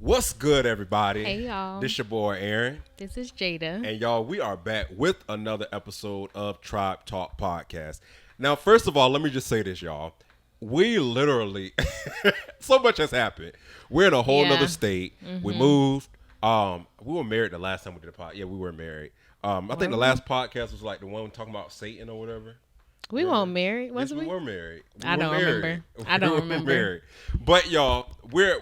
What's good, everybody? Hey, y'all. This your boy Aaron, This is Jada. and y'all, we are back with another episode of Tribe Talk Podcast. Now, first of all, let me just say this, y'all. We literally, so much has happened. We're in a whole nother state. We moved. We were married the last time we did a podcast. Yeah, we were married. I think the last podcast was like the one talking about Satan or whatever. We weren't married, Yes, was we we? were married. I don't remember. I We don't were remember. married. But y'all, we're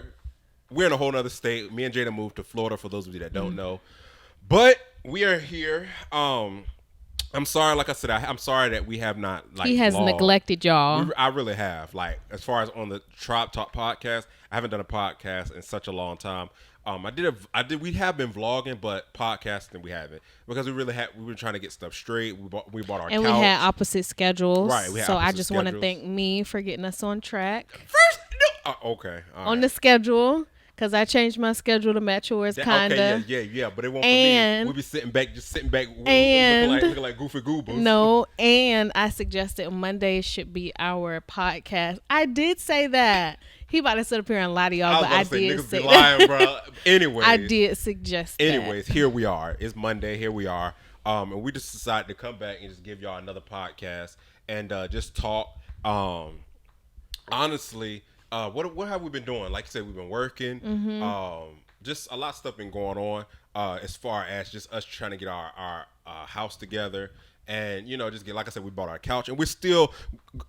in a whole nother state. Me and Jada moved to Florida, for those of you that don't know. But we are here. I'm sorry, like I said, I'm sorry that we have not He has vlogged. neglected y'all. I really have. Like, as far as on the Tribe Talk podcast, I haven't done a podcast in such a long time. We have been vlogging, but podcasting we haven't, because we were trying to get stuff straight. We bought our And couch. we had opposite schedules. Right, we had so I opposite just want to schedules. thank me for getting us on track First, no. Okay. All on right. the schedule, because I changed my schedule to match yours, kind of. Okay, yeah, but it won't And- for me. We'll be sitting back, And- looking like goofy goobers. No, and I suggested Monday should be our podcast. I did say that. He about to sit up here and lie to y'all, I was but about I to say, did niggas say be that. lying, bro. Anyways, I did suggest that. Anyways, here we are. It's Monday. Here we are. And we just decided to come back and just give y'all another podcast and just talk. Honestly, what have we been doing? Like I said, we've been working. Mm-hmm. Just a lot of stuff been going on. As far as just us trying to get our house together. And, just get, like I said, we bought our couch. And we're still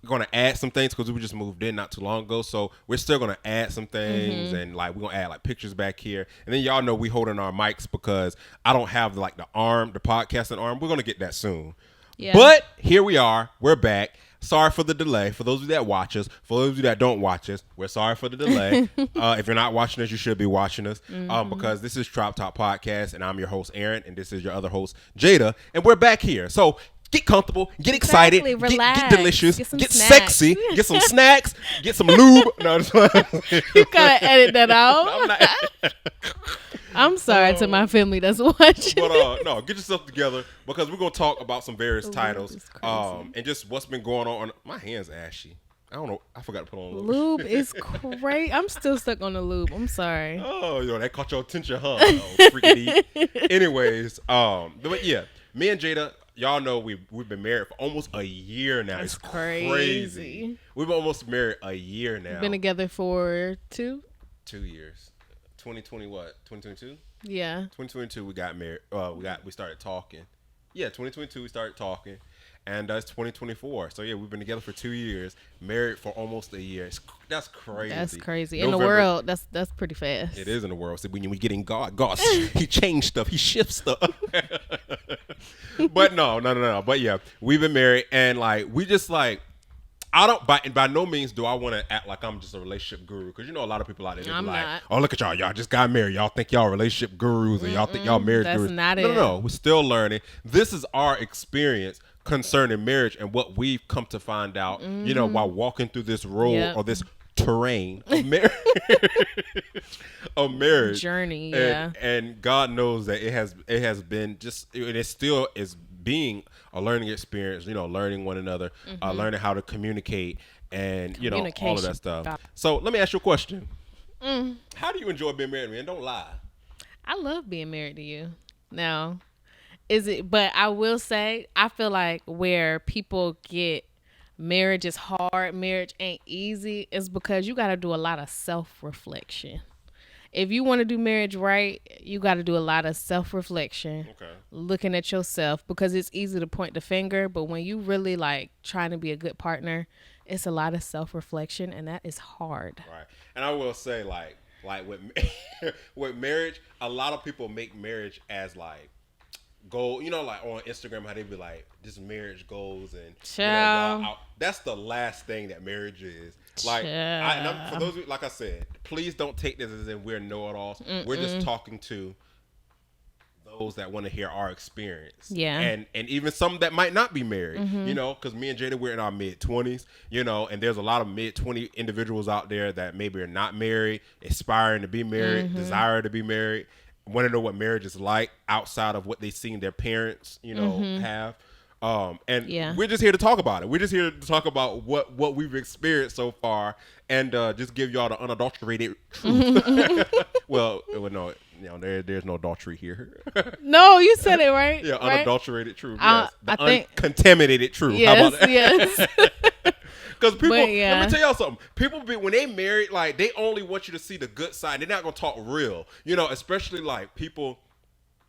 going to add some things because we just moved in not too long ago. So we're still going to add some things. Mm-hmm. And, like, we're going to add, like, pictures back here. And then y'all know we holding our mics because I don't have, like, the podcasting arm. We're going to get that soon. Yeah. But here we are. We're back. Sorry for the delay. For those of you that watch us, for those of you that don't watch us, we're sorry for the delay. If you're not watching us, you should be watching us because this is Tribe Talk Podcast, and I'm your host, Aaron, and this is your other host, Jada, and we're back here. So get comfortable, get excited, Exactly, get relax, delicious, get some get snacks. sexy, get some snacks, get some lube. No, just You gotta edit that out. I'm not. I'm sorry to my family that's watching. But no, get yourself together because we're gonna talk about some various titles, is crazy. and just what's been going on. My hand's ashy. I don't know. I forgot to put on Lube is great. I'm still stuck on the lube. I'm sorry. Oh, that caught your attention, huh? Oh, freaking Anyways, but yeah, me and Jada, y'all know we've been married for almost a year now. That's It's crazy. crazy. We've been almost married a year now. Been together for 2? 2 years. 2020 what? 2022? Yeah. 2022 we got married. We started talking. Yeah, 2022 we started talking, and it's 2024. So yeah, we've been together for 2 years, married for almost a year. That's crazy. That's crazy. In the November- world, that's pretty fast. It is in the world. So when we get in God, he changed stuff. He shifts stuff. But no. But yeah, we've been married, and like we just like. I don't by no means do I want to act like I'm just a relationship guru, because a lot of people out there they be I'm like, not. oh, look at y'all just got married, y'all think y'all relationship gurus, and y'all think y'all marriage that's gurus. not No, it. we're still learning. This is our experience concerning marriage and what we've come to find out, while walking through this road Yep. or this terrain of marriage. Of marriage Journey, And- yeah. and God knows that it has been just, and it still is being a learning experience, learning one another, learning how to communicate, and all of that Communication. stuff. So let me ask you a question. How do you enjoy being married, man? Don't lie. I love being married to you. Now, but I will say, I feel like where people get marriage is hard, marriage ain't easy, is because you got to do a lot of self-reflection. If you want to do marriage right, you got to do a lot of self-reflection, Okay. looking at yourself, because it's easy to point the finger, but when you really like trying to be a good partner, it's a lot of self-reflection, and that is hard. Right. And I will say, like with with marriage, a lot of people make marriage as like goal. Like on Instagram, how they be like, this marriage goals, and Child. y'all out. That's the last thing that marriage is. Like, for those of you, like I said, please don't take this as in we're know-it-alls. We're just talking to those that want to hear our experience. Yeah. And even some that might not be married, because me and Jada, we're in our mid-20s, and there's a lot of mid-20 individuals out there that maybe are not married, aspiring to be married, desire to be married, want to know what marriage is like outside of what they've seen their parents, have. And Yeah. we're just here to talk about it. We're just here to talk about what we've experienced so far, and just give y'all the unadulterated truth. well, no, there's no adultery here. No, you said it right. Yeah, right? unadulterated truth. I Yes, the think- uncontaminated truth. How Yes, about that? yes. Because people, But, yeah. let me tell y'all something. People when they married, like they only want you to see the good side. They're not gonna talk real, especially like people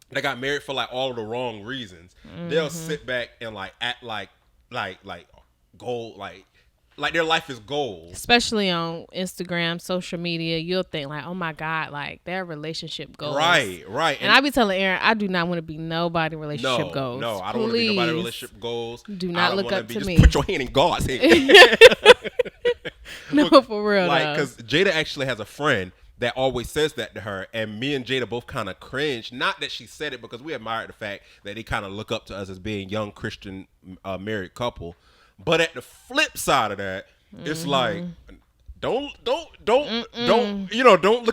that got married for like all of the wrong reasons. They'll sit back and like act like gold, like their life is gold. Especially on Instagram, social media, you'll think like, oh my God, like their relationship goals. Right. And I be telling Aaron, I do not want to be nobody relationship goals. No, I don't want to be nobody relationship goals. Do not look up to just me. Put your hand in God's hand. No, for real. Like, because Jada actually has a friend that always says that to her, and me and Jada both kind of cringe. Not that she said it, because we admired the fact that they kind of look up to us as being young Christian married couple. But at the flip side of that, it's like, don't look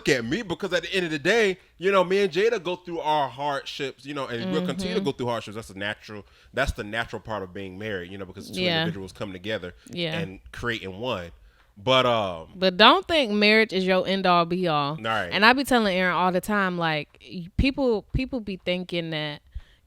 at me, because at the end of the day, me and Jada go through our hardships, and we'll continue to go through hardships. That's the natural part of being married, because two individuals come together and creating one. But don't think marriage is your end all be all. Right. And I be telling Aaron all the time, like people be thinking that,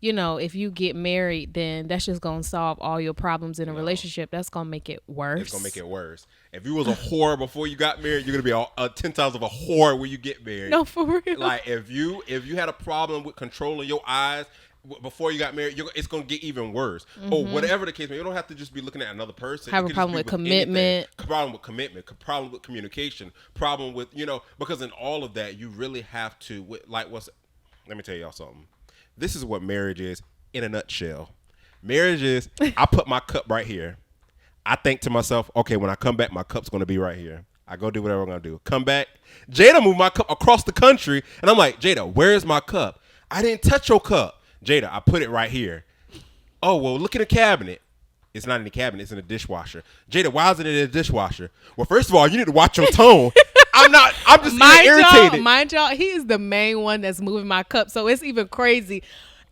if you get married, then that's just gonna solve all your problems in a relationship. That's gonna make it worse. It's gonna make it worse. If you was a whore before you got married, you're gonna be 10 times of a whore when you get married. No, for real. Like if you had a problem with controlling your eyes before you got married, it's gonna get even worse. Or whatever the case may be. You don't have to just be looking at another person. Have a problem with commitment. Problem with commitment. Problem with communication. Problem with because in all of that, you really have to let me tell y'all something. This is what marriage is in a nutshell. Marriage is, I put my cup right here. I think to myself, okay, when I come back, my cup's going to be right here. I go do whatever I'm going to do. Come back. Jada moved my cup across the country. And I'm like, Jada, where's my cup? I didn't touch your cup. Jada, I put it right here. Oh, well, look in the cabinet. It's not in the cabinet. It's in the dishwasher. Jada, why is it in the dishwasher? Well, first of all, you need to watch your tone. I'm just irritated. Mind y'all, he is the main one that's moving my cup. So it's even crazy.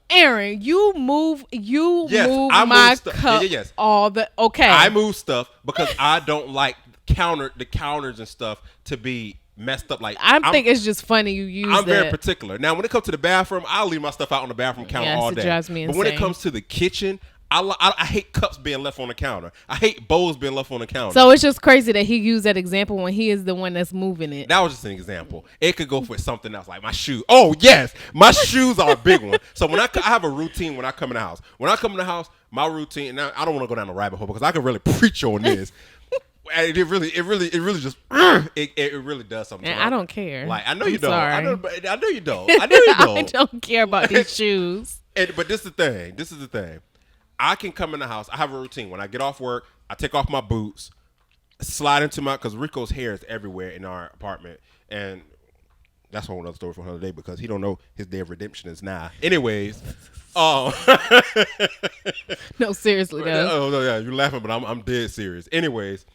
Aaron, you move my cup. Yes. Okay. I move stuff because I don't like the counters and stuff to be messed up. Like I think it's just funny you use I'm very particular. Now, when it comes to the bathroom, I'll leave my stuff out on the bathroom counter all day. It drives me insane. But when it comes to the kitchen, I hate cups being left on the counter. I hate bowls being left on the counter. So it's just crazy that he used that example when he is the one that's moving it. That was just an example. It could go for something else, like my shoes. Oh, yes. My shoes are a big one. So when I have a routine when I come in the house. When I come in the house, my routine, now I don't want to go down the rabbit hole because I could really preach on this. It really just it really does something. And I don't care. Like I know you don't. Sorry. I know you don't. I know you don't. I don't care about these shoes. But this is the thing. I can come in the house. I have a routine. When I get off work, I take off my boots, slide into because Rico's hair is everywhere in our apartment, and that's one other story for another day because he don't know his day of redemption is now. Anyways, No, seriously though. Oh no, yeah, you're laughing, but I'm dead serious. Anyways,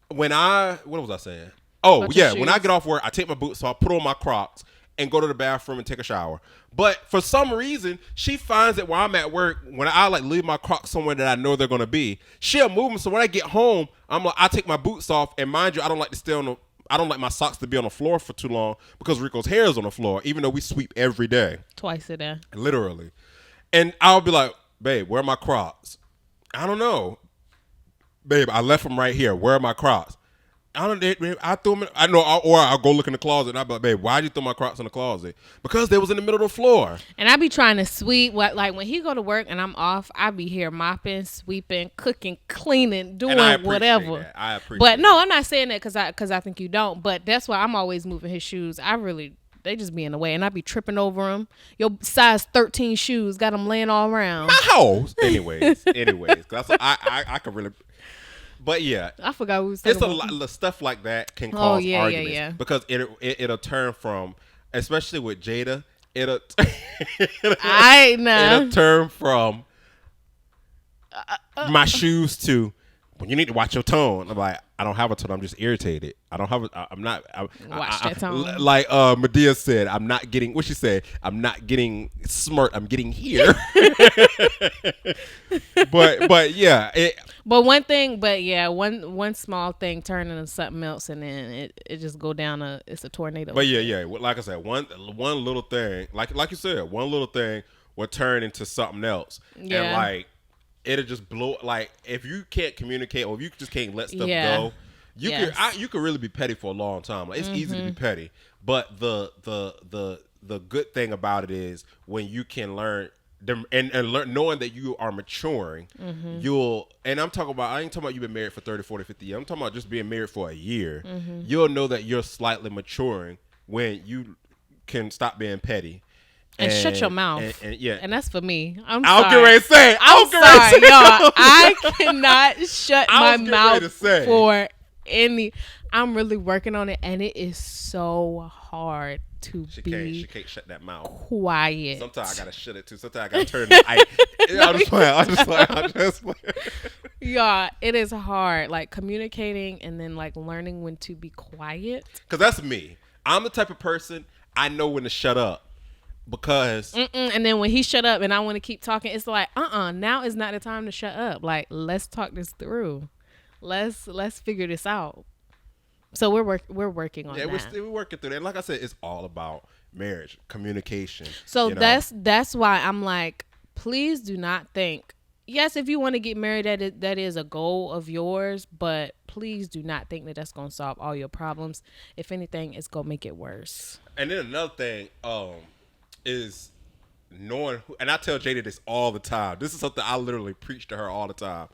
what was I saying? Oh yeah, when I get off work, I take my boots off, put on my Crocs, and go to the bathroom and take a shower. But for some reason, she finds that while I'm at work, when I leave my Crocs somewhere that I know they're gonna be, she'll move them. So when I get home, I take my boots off, and mind you, I don't like my socks to be on the floor for too long because Rico's hair is on the floor, even though we sweep every day. Twice a day. Literally. And I'll be like, babe, where are my Crocs? I don't know. Babe, I left them right here. Where are my Crocs? I threw them in, I know, or I'll go look in the closet and I'll be like, babe, why'd you throw my Crocs in the closet? Because they was in the middle of the floor. And I be trying to sweep, like when he go to work and I'm off, I be here mopping, sweeping, cooking, cleaning, doing whatever. That. I appreciate But no, I'm not saying that because I think you don't. But that's why I'm always moving his shoes. They just be in the way, and I be tripping over them. Your size 13 shoes got them laying all around. My house. Anyways, that's I could really. But yeah, I forgot what we was talking about. It's a lot stuff like that can cause arguments yeah. because it'll turn from, especially with Jada, it'll turn from my shoes to, well, you need to watch your tone. I'm like, I don't have a tone. I'm just irritated. I don't have. I'm not. Watch that tone. Like Medea said, I'm not getting. What she said, I'm not getting smart. I'm getting here. but yeah. One small thing turn into something else, and then it just go down it's a tornado. But yeah. Like I said, one little thing, like you said, one little thing will turn into something else, and like it'll just blow. Like if you can't communicate, or if you just can't let stuff go, you could really be petty for a long time. Like, it's easy to be petty, but the good thing about it is when you can learn. And learn, knowing that you are maturing, you'll, and I'm talking about, I ain't talking about you've been married for 30, 40, 50 years. I'm talking about just being married for a year. You'll know that you're slightly maturing when you can stop being petty. And shut your mouth. And that's for me. I'm sorry. Get ready to say. I'm sorry, y'all. I cannot shut my mouth for any. I'm really working on it, and it is so hard to be. She can't shut that mouth. Quiet. Sometimes I gotta shut it too. Sometimes I gotta turn it. I'm just playing. Yeah, it is hard. Like communicating and then like learning when to be quiet. Because that's me. I'm the type of person I know when to shut up. Because and then when he shut up and I want to keep talking, it's like now is not the time to shut up. Like let's talk this through. Let's figure this out. So we're working on that. Yeah, we're working through that. And like I said, it's all about marriage, communication. So that's why I'm like, please do not think. Yes, if you want to get married, that is a goal of yours, but please do not think that that's going to solve all your problems. If anything, it's going to make it worse. And then another thing is knowing who, and I tell Jada this all the time. This is something I literally preach to her all the time.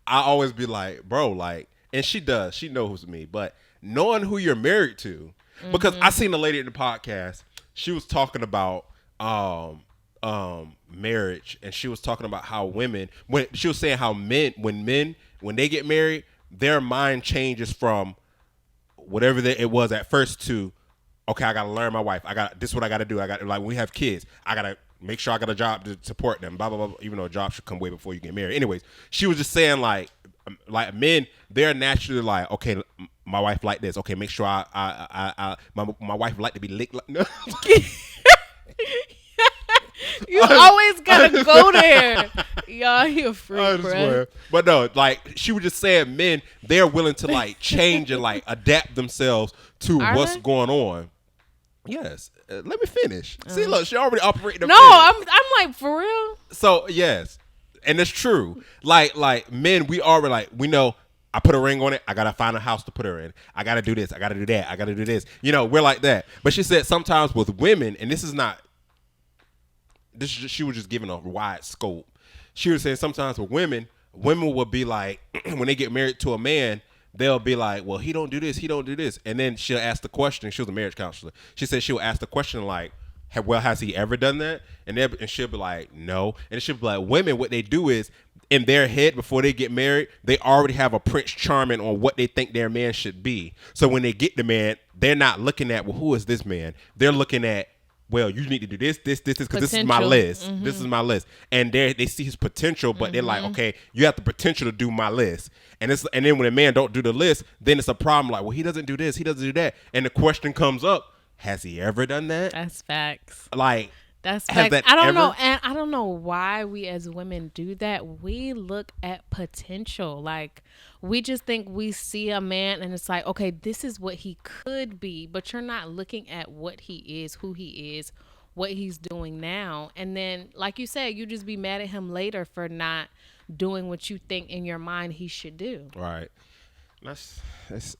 I always be like, bro, like, and she does. She knows me, but knowing who you're married to, because I seen a lady in the podcast. She was talking about marriage, and she was talking about how women, when she was saying how men when they get married, their mind changes from whatever it was at first to, okay, I gotta learn my wife. This is what I gotta do. I got, like, when we have kids, I gotta make sure I got a job to support them. Blah blah blah. Even though a job should come way before you get married. Anyways, she was just saying like men, they're naturally like, okay, my wife like this. Okay, make sure my wife like to be licked. No. You always gotta go there. Y'all, you a freak, bro. But no, like she was just saying, men, they're willing to like change and like adapt themselves to what's going on. Yes, let me finish. See, look, she already operating. No, I'm like, for real. So yes, and it's true. Like men, we already like, we know. I put a ring on it. I gotta find a house to put her in. I gotta do this. I gotta do that. I gotta do this. You know, we're like that. But she said sometimes with women, and this is not. She was just giving a wide scope. She was saying sometimes with women will be like, when they get married to a man, they'll be like, well, he don't do this, he don't do this. And then she'll ask the question. She was a marriage counselor. She said she'll ask the question like, well, has he ever done that? And she'll be like, no. And she'll be like, women, what they do is, in their head before they get married, they already have a Prince Charming on what they think their man should be. So when they get the man, they're not looking at, well, who is this man? They're looking at, well, you need to do this, because this is my list. Mm-hmm. This is my list. And they see his potential, but they're like, okay, you have the potential to do my list. And then when a man don't do the list, then it's a problem. Like, well, he doesn't do this, he doesn't do that. And the question comes up, has he ever done that? That's facts. Like, that's facts. I don't know, and I don't know why we as women do that. We look at potential. Like, we just think we see a man and it's like, okay, this is what he could be, but you're not looking at what he is, who he is, what he's doing now. And then, like you said, you just be mad at him later for not doing what you think in your mind he should do. Right. It's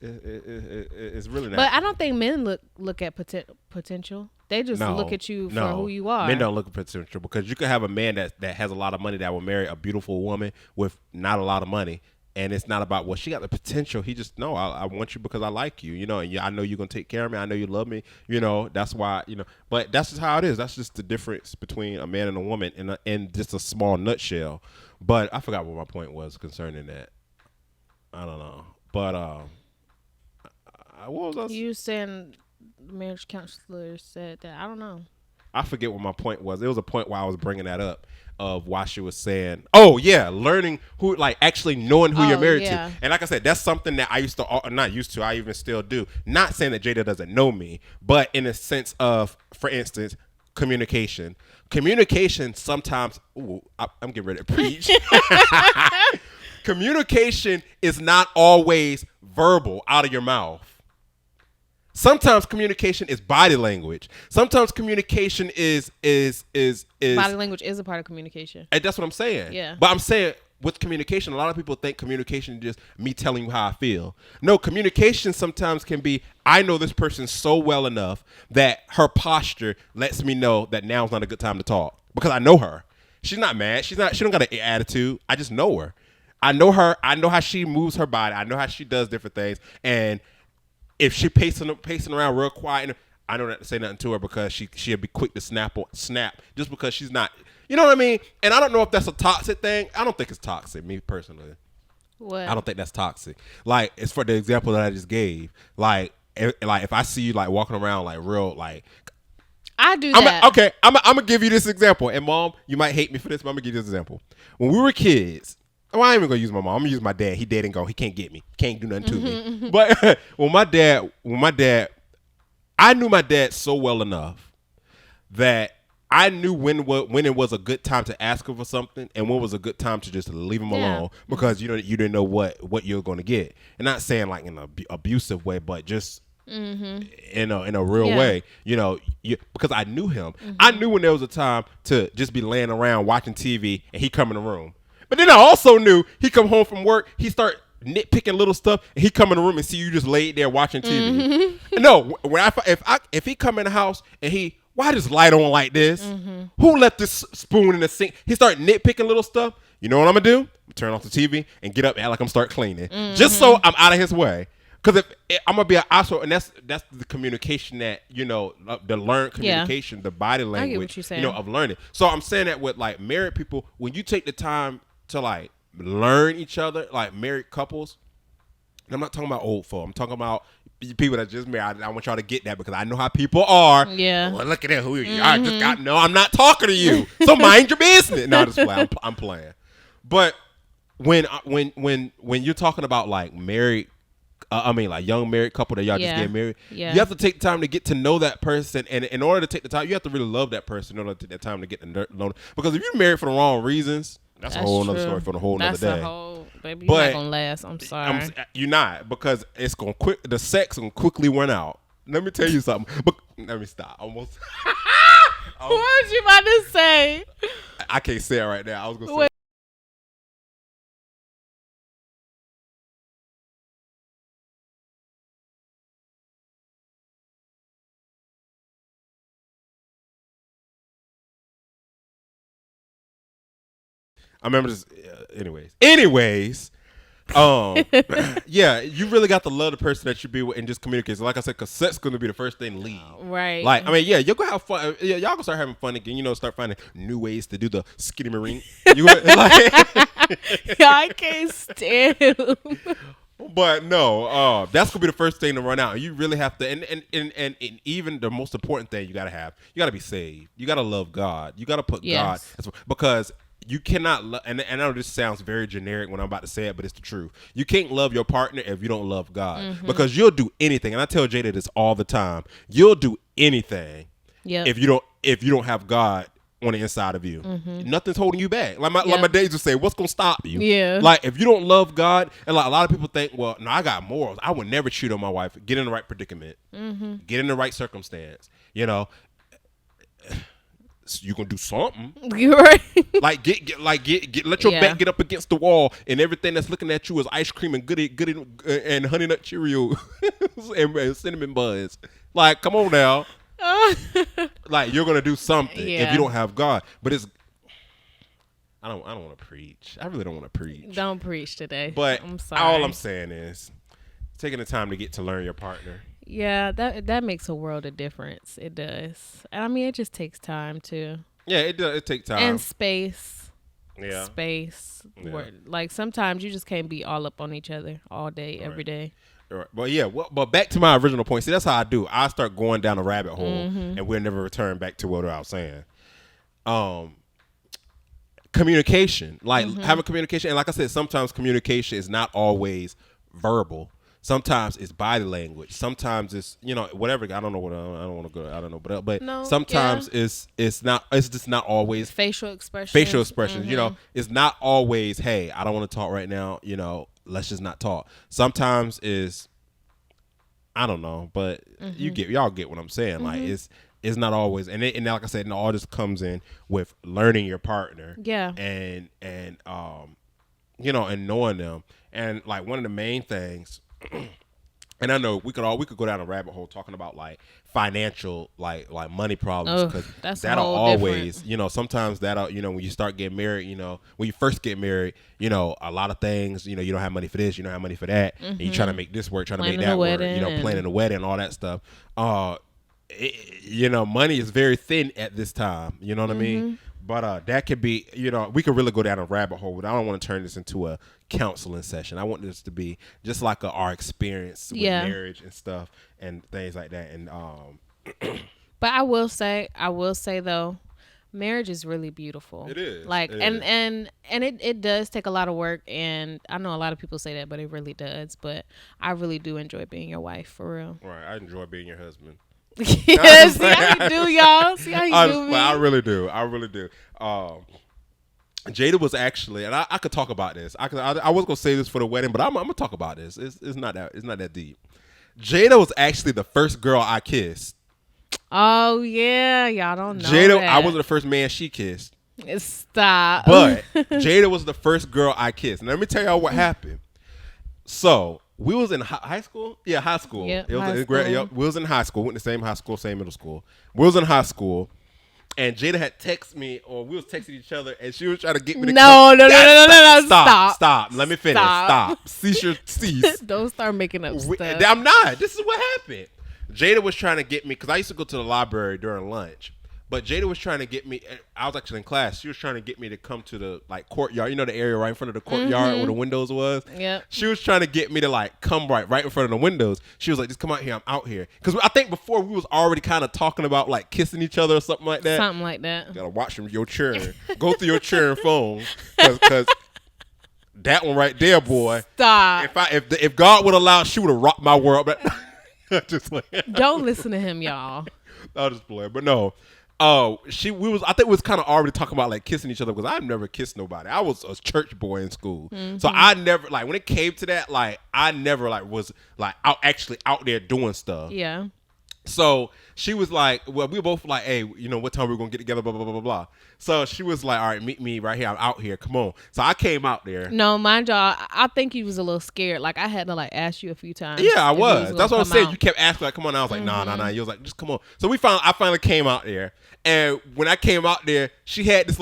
really not. But I don't think men look at potential. They just look at you for who you are. Men don't look at potential, because you could have a man that has a lot of money that will marry a beautiful woman with not a lot of money. And it's not about, well, she got the potential. He just, no, I want you because I like you, and I know you're going to take care of me. I know you love me, that's why, but that's just how it is. That's just the difference between a man and a woman in just a small nutshell. But I forgot what my point was concerning that. I don't know. But what was I saying? You saying the marriage counselor said that? I don't know. I forget what my point was. It was a point where I was bringing that up of why she was saying, oh yeah, learning who, like actually knowing who you're married to. And like I said, that's something that I used to, not used to, I even still do. Not saying that Jada doesn't know me, but in a sense of, for instance, communication. Communication sometimes, I'm getting ready to preach. Communication is not always verbal out of your mouth. Sometimes communication is body language. Sometimes communication is body language is a part of communication. And that's what I'm saying. Yeah. But I'm saying with communication, a lot of people think communication is just me telling you how I feel. No, communication sometimes can be, I know this person so well enough that her posture lets me know that now's not a good time to talk because I know her. She's not mad. She don't got an attitude. I just know her. I know her. I know how she moves her body. I know how she does different things. And if she pacing around real quiet, I don't have to say nothing to her because she'll be quick to snap just because she's not. You know what I mean? And I don't know if that's a toxic thing. I don't think it's toxic, me personally. What? I don't think that's toxic. Like, it's for the example that I just gave. Like if I see you like walking around like real like. I do that. I'm gonna give you this example. And Mom, you might hate me for this, but I'm gonna give you this example. When we were kids. Well, I ain't even gonna use my mom. I'm gonna use my dad. He dead and gone. He can't get me. Can't do nothing to me. But when my dad, I knew my dad so well enough that I knew when it was a good time to ask him for something and when was a good time to just leave him alone because you didn't know what you're gonna get. And not saying like in an abusive way, but just in a real way. Because I knew him. I knew when there was a time to just be laying around watching TV and he come in the room. But then I also knew he come home from work, he start nitpicking little stuff, and he come in the room and see you just laid there watching TV. No, if he come in the house and why this light on like this? Who left this spoon in the sink? He start nitpicking little stuff. You know what I'm gonna do? Turn off the TV and get up and act like I'm start cleaning, just so I'm out of his way. Because if I'm gonna be an asshole, and that's the communication that the learned communication, the body language, I get what you're saying. Of learning. So I'm saying that with like married people, when you take the time to like learn each other, like married couples. And I'm not talking about old folk. I'm talking about people that just married. I want y'all to get that because I know how people are. Yeah. Well, look at that. Who are you? I just got no. I'm not talking to you. So mind your business. No, just play. I'm playing. But when you're talking about like married, like young married couple that y'all just get married, you have to take time to get to know that person. And in order to take the time, you have to really love that person in order to take that time to get to know them. Because if you're married for the wrong reasons. That's a whole other story for the whole other day. Baby, you're not gonna last. I'm sorry. You're not, because it's gonna the sex gonna quickly run out. Let me tell you something. But let me stop. Almost. What was you about to say? I can't say it right now. I was gonna say. I remember this. Anyways, yeah, you really got to love the person that you be with and just communicate. So like I said, because sex going to be the first thing to leave. Right. Like, I mean, yeah, you're going to have fun. Yeah, y'all going to start having fun again. Start finding new ways to do the skitty marine. I can't stand him. But no, that's gonna be the first thing to run out. You really have to, and even the most important thing you gotta be saved. You gotta love God. You gotta put God, because you cannot. And I know this sounds very generic when I'm about to say it, but it's the truth. You can't love your partner if you don't love God, because you'll do anything. And I tell Jada this all the time. You'll do anything if you don't have God on the inside of you. Nothing's holding you back. Like my days would say, what's gonna stop you? Yeah. Like if you don't love God, and like a lot of people think, well, no, I got morals. I would never cheat on my wife. Get in the right predicament. Get in the right circumstance. You gonna do something. You're right. Like let your back get up against the wall, and everything that's looking at you is ice cream and good and honey nut Cheerios and cinnamon buns. Like, come on now. Like, you're gonna do something if you don't have God. But I don't want to preach. I really don't want to preach. Don't preach today. But I'm sorry. all I'm saying is taking the time to get to learn your partner. Yeah, that makes a world of difference. It does. And I mean, it just takes time too. Yeah, it does. It takes time and space. Yeah, space. Yeah. Like sometimes you just can't be all up on each other all day, every day. But yeah, but back to my original point. See, that's how I do. I start going down a rabbit hole, and we'll never return back to what I was saying. Communication, like having communication, and like I said, sometimes communication is not always verbal. Sometimes it's body language. Sometimes it's whatever. I don't know what I don't want to go. I don't know, but No, sometimes it's not. It's just not always facial expressions. facial expressions. It's not always, hey, I don't want to talk right now. Let's just not talk. Sometimes is, I don't know, but y'all get what I'm saying. Like it's not always, and like I said, all this comes in with learning your partner. Yeah. And and knowing them, and like one of the main things. And I know we could go down a rabbit hole talking about like financial, like money problems, because that'll always, sometimes that'll, when you start getting married, when you first get married, a lot of things, you don't have money for this, you don't have money for that, and you trying to make this work, trying to make that work, planning the wedding, all that stuff. Money is very thin at this time. You know what I mean? But that could be, we could really go down a rabbit hole. But I don't want to turn this into a counseling session. I want this to be just like our experience with marriage and stuff and things like that. And but I will say though, marriage is really beautiful. It is. Like and it does take a lot of work, and I know a lot of people say that, but it really does. But I really do enjoy being your wife, for real. Right. I enjoy being your husband. Yeah, see how you do, y'all. See how you do me. I really do. Jada was actually, and I could talk about this. I was gonna say this for the wedding, but I'm gonna talk about this. It's not that deep. Jada was actually the first girl I kissed. Oh yeah, y'all don't know. Jada, that. I wasn't the first man she kissed. Stop. But Jada was the first girl I kissed. And let me tell y'all what happened. So we was in high school. Yeah, high school. Yep, We was in high school. Went to the same high school, same middle school. We was in high school, and Jada had texted me, or we was texting each other, and she was trying to get me to No. Stop. Let me finish. Stop. Cease. Don't start making up stuff. I'm not. This is what happened. Jada was trying to get me, because I used to go to the library during lunch. But Jada was trying to get me. I was actually in class. She was trying to get me to come to the courtyard. The area right in front of the courtyard where the windows was. Yeah. She was trying to get me to come right in front of the windows. She was like, "Just come out here. I'm out here." Because I think before we was already kind of talking about kissing each other or something like that. Something like that. You gotta watch from your churn. Go through your churn phone, because that one right there, boy. Stop. If God would allow, she would have rocked my world. But just don't listen to him, y'all. I'll just play, but no. I think we was kind of already talking about kissing each other, because I've never kissed nobody. I was a church boy in school, so I never when it came to that, I never was out there doing stuff. Yeah. So she was like, well, we were both like, hey, what time we're gonna get together, blah blah blah blah blah. So she was like, all right, meet me right here. I'm out here. Come on. So I came out there. No, mind y'all, I think you was a little scared. I had to ask you a few times. Yeah, I was. That's what I'm saying. You kept asking come on. I was like, nah. You was like, just come on. So I finally came out there, and when I came out there, she had this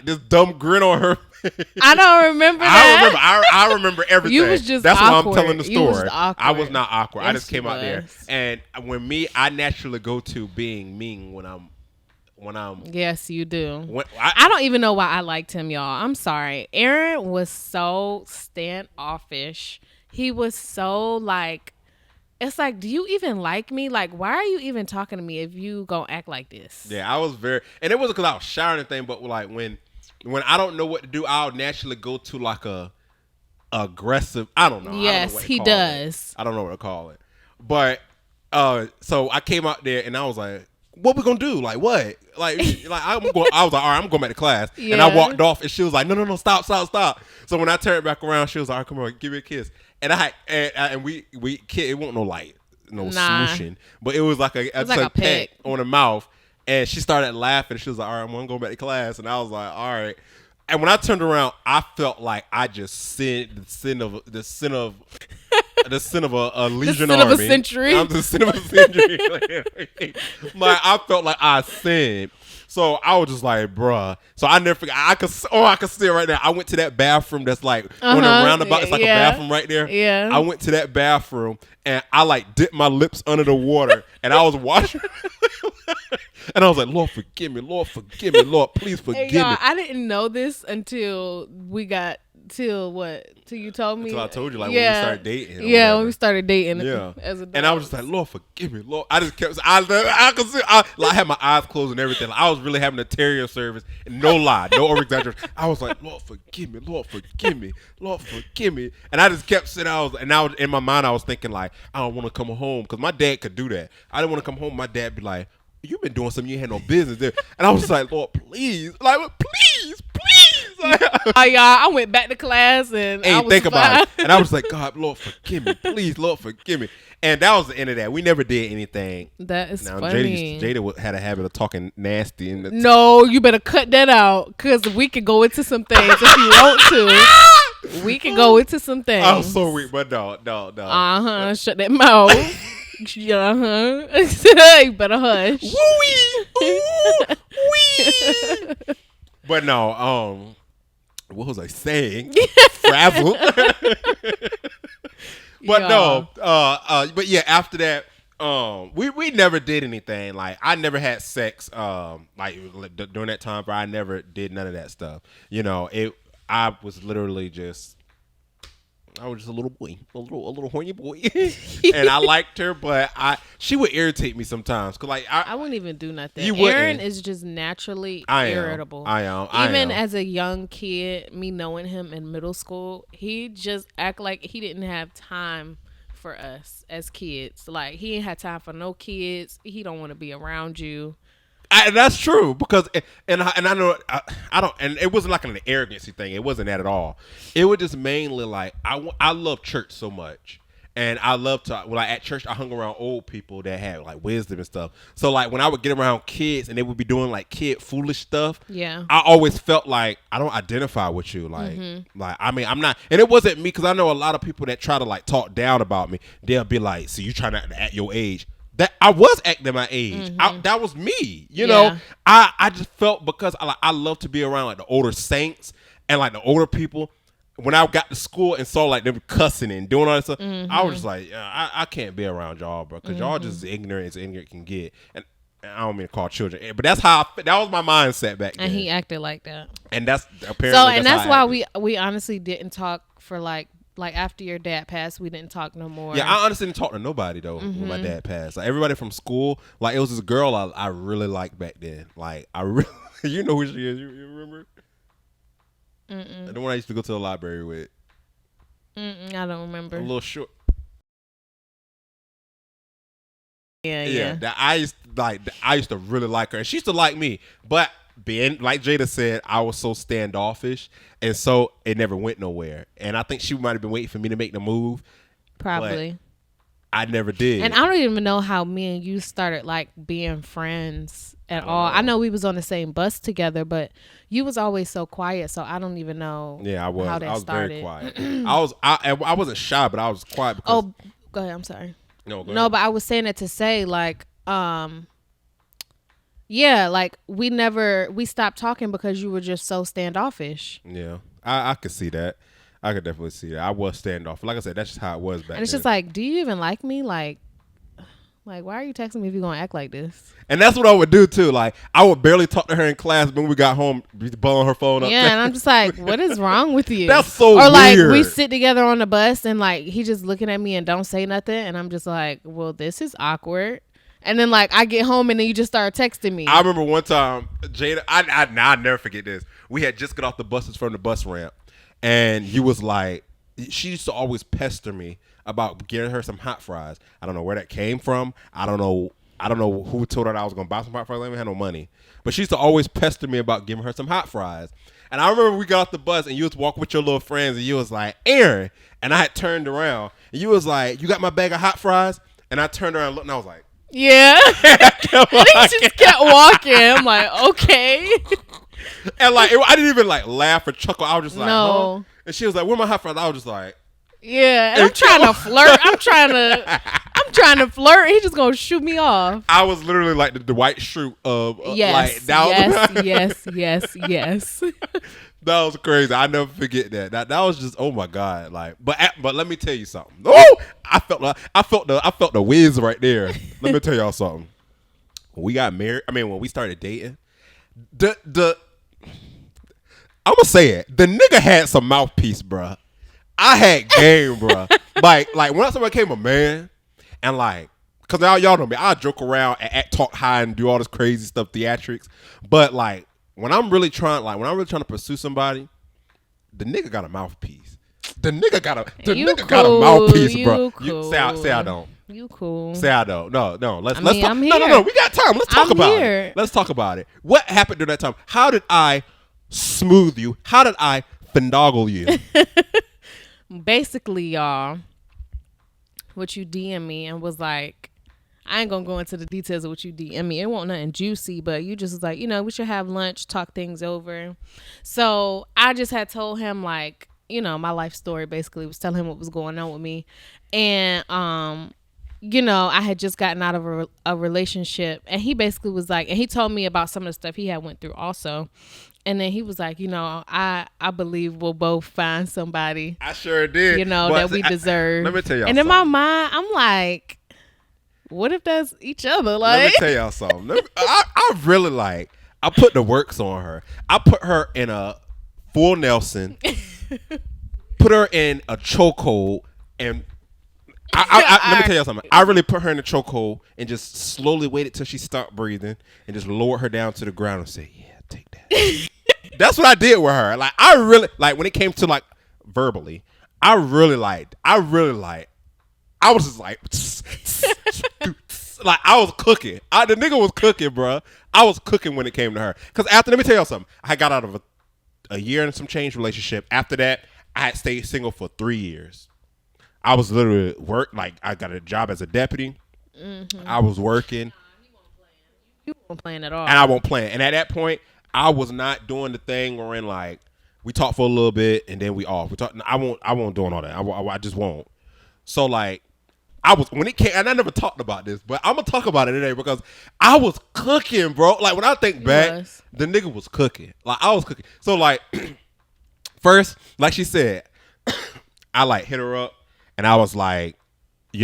this dumb grin on her. I don't remember that. I remember everything. You was just That's awkward. why I'm telling the story. You was awkward. I was not awkward. Yes, I just came out there, and I naturally go to being mean when I'm. Yes, you do. I don't even know why I liked him, y'all. I'm sorry. Aaron was so standoffish. He was so it's do you even like me? Why are you even talking to me if you gonna act like this? Yeah, I was and it wasn't because I was shy or anything, but when I don't know what to do, I'll naturally go to a aggressive. I don't know. Yes, he does. I don't know what to call it. But so I came out there and I was like, what we gonna do? What? I was like, all right, I'm going back to class. Yeah. And I walked off, and she was like, no, stop. So when I turned back around, she was like, all right, come on, give me a kiss. And we it wasn't no smooshing, but it was like a peck on the mouth. And she started laughing. She was like, all right, I'm gonna go back to class. And I was like, all right. And when I turned around, I felt like I just sinned the sin of a legion army. Of a century. I'm the sin of a century. I felt like I sinned. So I was just like, bruh. So I never forgot. I could see it right now. I went to that bathroom that's on the roundabout. It's a bathroom right there. Yeah. I went to that bathroom and I dipped my lips under the water and I was washing. And I was like, Lord, forgive me. Lord, please forgive me. I didn't know this until we got till what? Till you told me? Until I told you, like, when we started dating. Yeah, whatever. when we started dating. Yeah. As adults. And I was just like, Lord, forgive me, Lord. I just kept, I had my eyes closed and everything. Like, I was really having a terrier service. And no lie, no over exaggeration. I was like, Lord, forgive me, Lord, forgive me, Lord, forgive me. And I just kept sitting. In my mind, I was thinking, like, I don't want to come home. Because my dad could do that. I didn't want to come home. My dad be like, you've been doing something you ain't had no business there. And I was just like, Lord, please. Like, please. Y'all, I went back to class and I was think fine. about it. And I was like, God, Lord, forgive me. Please, Lord, forgive me. And that was the end of that. We never did anything. That is funny. Jada had a habit of talking nasty. No, you better cut that out because we can go into some things if you want to. We can go into some things. I'm so weak, but no. Shut that mouth. You better hush. Woo-wee. Ooh-wee. But no, what was I saying? Frazzled. But no, but yeah, after that, we never did anything. Like, I never had sex, like during that time, but I never did none of that stuff. You know, I was literally just, I was just a little boy, a little horny boy, and I liked her, but she would irritate me sometimes. Cause like I wouldn't even do nothing. You Aaron wouldn't. is just naturally irritable. I am. Even as a young kid, me knowing him in middle school, he just act like he didn't have time for us as kids. Like, he ain't had time for no kids. He don't want to be around you. That's true, because and I know I don't, and it wasn't like an arrogancy thing. It wasn't that at all. It was just mainly like I love church so much, and I love to, like, at church I hung around old people that had like wisdom and stuff. So like when I would get around kids and they would be doing like kid foolish stuff, yeah, I always felt like I don't identify with you. Like like I mean, I'm not, and it wasn't me, because I know a lot of people that try to like talk down about me. They'll be like, "See, you trying to at your age." That I was acting my age. That was me. You know, I just felt, because I love to be around like the older saints and like the older people. When I got to school and saw like them cussing and doing all that stuff, I was just like, I can't be around y'all, bro, because y'all just as ignorant can get. And I don't mean to call children, but that's how that was my mindset back then. And he acted like that. And that's apparently so, and that's why we honestly didn't talk for like after your dad passed, we didn't talk no more. Yeah, I honestly didn't talk to nobody though when my dad passed. Like, everybody from school, like, it was this girl I really liked back then. Like, I really, you know who she is? You remember? The one I used to go to the library with. I don't remember. A little short. Yeah. That I used to really like her, and she used to like me, but being like Jada said, I was so standoffish, and so it never went nowhere. And I think she might have been waiting for me to make the move. Probably. I never did. And I don't even know how me and you started like being friends at all. I know we was on the same bus together, but you was always so quiet, so I don't even know. Yeah, I was. How that I was started. very quiet. I wasn't shy, but I was quiet because. Oh, go ahead. I'm sorry. No, go ahead. No, but I was saying it to say like, yeah, like we stopped talking because you were just so standoffish. Yeah, I could see that. I could definitely see that. I was standoff. Like I said, that's just how it was back then. And it's just like, do you even like me? Like, why are you texting me if you're going to act like this? And that's what I would do, too. Like, I would barely talk to her in class, but when we got home, be blowing her phone up. Yeah, and I'm just like, what is wrong with you? That's so weird. Or like, we sit together on the bus, and like, he just looking at me and don't say nothing. And I'm just like, well, this is awkward. And then like, I get home, and then you just start texting me. I remember one time, Jada, I'll never forget this. We had just got off the buses from the bus ramp. And you was like, she used to always pester me about getting her some hot fries. I don't know where that came from. I don't know who told her that I was going to buy some hot fries. I didn't have no money. But she used to always pester me about giving her some hot fries. And I remember we got off the bus and you was walking with your little friends and you was like, Aaron. And I had turned around and you was like, you got my bag of hot fries? And I turned around and looked and I was like, yeah. And he just kept walking. I'm like, okay. And like, I didn't even like laugh or chuckle. I was just like, no. Huh? And she was like, where my hot fries? I was just like, yeah. And I'm trying to flirt. I'm trying to flirt. He's just gonna shoot me off. I was literally like the Dwight Schrute of yes, like, yes. That was crazy. I never forget that. That was just, oh my God. Like, but let me tell you something. Oh, I felt the whiz right there. Let me tell y'all something. When we got married, when we started dating, I'm gonna say it. The nigga had some mouthpiece, bruh. I had game, bruh. like when somebody became a man, and like, cause y'all know me, I joke around and act, talk high and do all this crazy stuff, theatrics. But like when I'm really trying to pursue somebody, the nigga got a mouthpiece. The nigga got a mouthpiece, bro. Cool. Say I don't. You cool. Say I don't. No. Let's talk. I'm here. No. We got time. Let's talk I'm about here. it. Let's talk about it. What happened during that time? How did I smooth you? How did I findoggle you? Basically, y'all, what you DM me and was like, I ain't gonna go into the details of what you DM me. It won't nothing juicy, but you just was like, we should have lunch, talk things over. So I just had told him like, my life story, basically was telling him what was going on with me. And, I had just gotten out of a relationship, and he basically was like, and he told me about some of the stuff he had went through also. And then he was like, I believe we'll both find somebody. I sure did. That we deserve. Let me tell y'all and something. in my mind, I'm like, what if that's each other? Like, let me tell y'all something. I really I put the works on her. I put her in a full Nelson, put her in a chokehold, and let me tell you something. I really put her in a chokehold and just slowly waited till she stopped breathing and just lowered her down to the ground and said, "Yeah, take that." That's what I did with her. Like I really when it came to like verbally, I was just like I was cooking. The nigga was cooking, bro. I was cooking when it came to her. Cause let me tell you something. I got out of a year and some change relationship. After that, I had stayed single for 3 years. I was literally I got a job as a deputy. Mm-hmm. I was working. You won't plan at all. And I won't plan. And at that point, I was not doing the thing wherein we talk for a little bit and then we off. I won't doing all that. I just won't. So I was when it came, and I never talked about this, but I'm gonna talk about it today because I was cooking, bro. Like when I think back, the nigga was cooking. I was cooking. So first, like she said, I hit her up, and I was like, we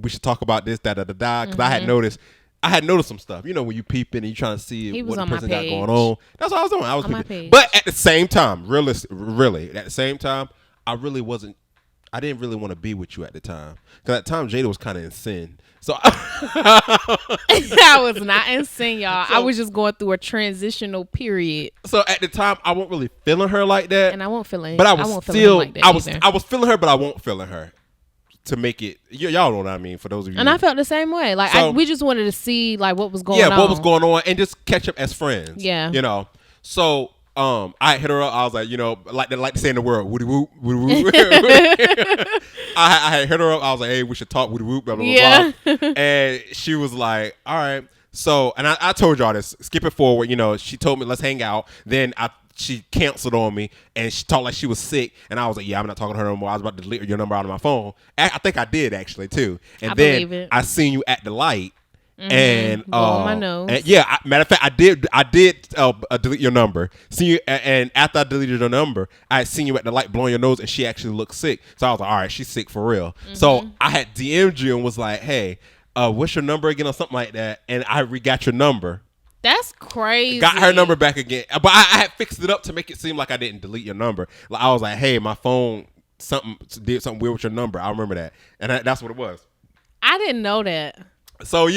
should talk about this, because I had noticed. Some stuff. When you peeping and you trying to see what the person got going on. That's what I was doing. I was peeping. But at the same time, really, at the same time, I didn't really want to be with you at the time. Because at the time, Jada was kind of in sin. So I was not in sin, y'all. I was just going through a transitional period. So at the time, I wasn't really feeling her like that. And I won't feeling but I was still, like that I was feeling her, but I won't feeling her. To make it, y'all know what I mean. For those of you, and I felt the same way. We just wanted to see what was going on. Yeah, what was going on, and just catch up as friends. Yeah, So I hit her up. I was like, like they say in the world, woody whoop, woody whoop. I had hit her up. I was like, hey, we should talk, woody whoop, blah blah blah. And she was like, all right. So, and I told y'all this. Skip it forward. She told me let's hang out. Then she canceled on me and she talked like she was sick. And I was like, yeah, I'm not talking to her no more. I was about to delete your number out of my phone. I think I did actually too. And then I seen you at the light. Mm-hmm. And on my nose. And matter of fact, I did delete your number. See you, and after I deleted your number, I seen you at the light blowing your nose, and she actually looked sick. So I was like, all right, she's sick for real. Mm-hmm. So I had DM'd you and was like, hey, what's your number again or something like that? And I got your number. That's crazy. Got her number back again, but I had fixed it up to make it seem like I didn't delete your number. I was like, hey, my phone did something weird with your number. I remember that, and that's what it was. I didn't know that. So